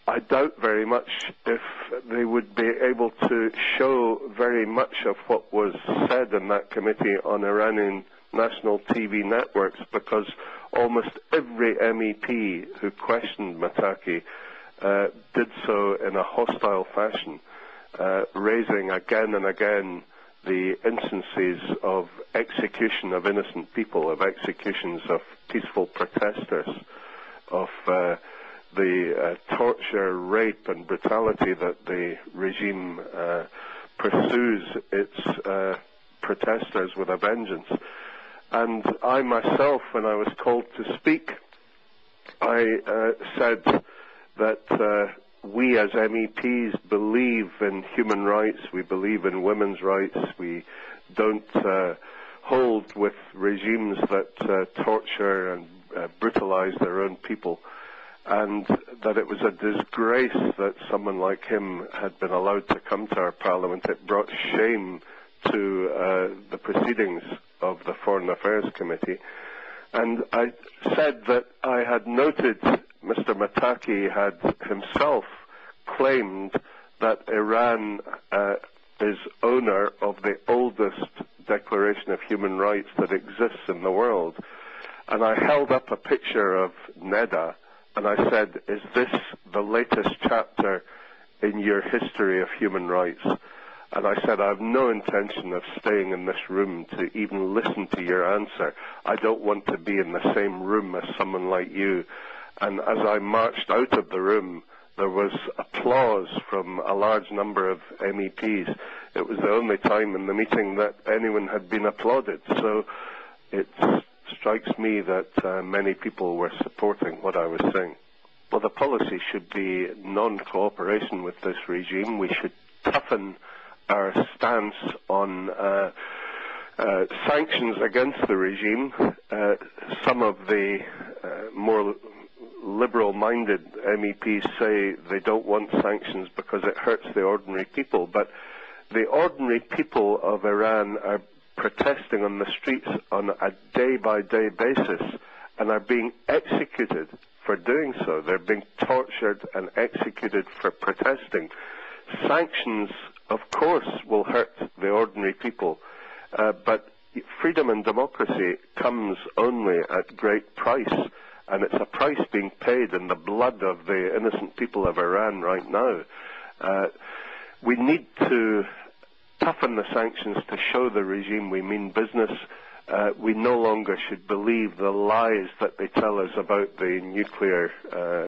I doubt very much if they would be able to show very much of what was said in that committee on Iranian national TV networks, because almost every MEP who questioned Mottaki did so in a hostile fashion, raising again and again the instances of execution of innocent people, of executions of peaceful protesters, of the torture, rape and brutality that the regime pursues its protesters with a vengeance. And I myself, when I was called to speak, I said that we as MEPs believe in human rights, we believe in women's rights, we don't hold with regimes that torture and brutalize their own people, and that it was a disgrace that someone like him had been allowed to come to our parliament. It brought shame to the proceedings of the Foreign Affairs Committee. And I said that I had noted Mr. Mottaki had himself claimed that Iran is owner of the oldest declaration of human rights that exists in the world. And I held up a picture of Neda, and I said, is this the latest chapter in your history of human rights? And I said, I have no intention of staying in this room to even listen to your answer. I don't want to be in the same room as someone like you. And as I marched out of the room, there was applause from a large number of MEPs. It was the only time in the meeting that anyone had been applauded. So it strikes me that many people were supporting what I was saying. Well, the policy should be non-cooperation with this regime. We should toughen our stance on sanctions against the regime. Some of the more liberal-minded MEPs say they don't want sanctions because it hurts the ordinary people, but the ordinary people of Iran are protesting on the streets on a day-by-day basis and are being executed for doing so. They're being tortured and executed for protesting. Sanctions, of course, will hurt the ordinary people, but freedom and democracy comes only at great price, and it's a price being paid in the blood of the innocent people of Iran right now. We need to toughen the sanctions to show the regime we mean business. We no longer should believe the lies that they tell us about the nuclear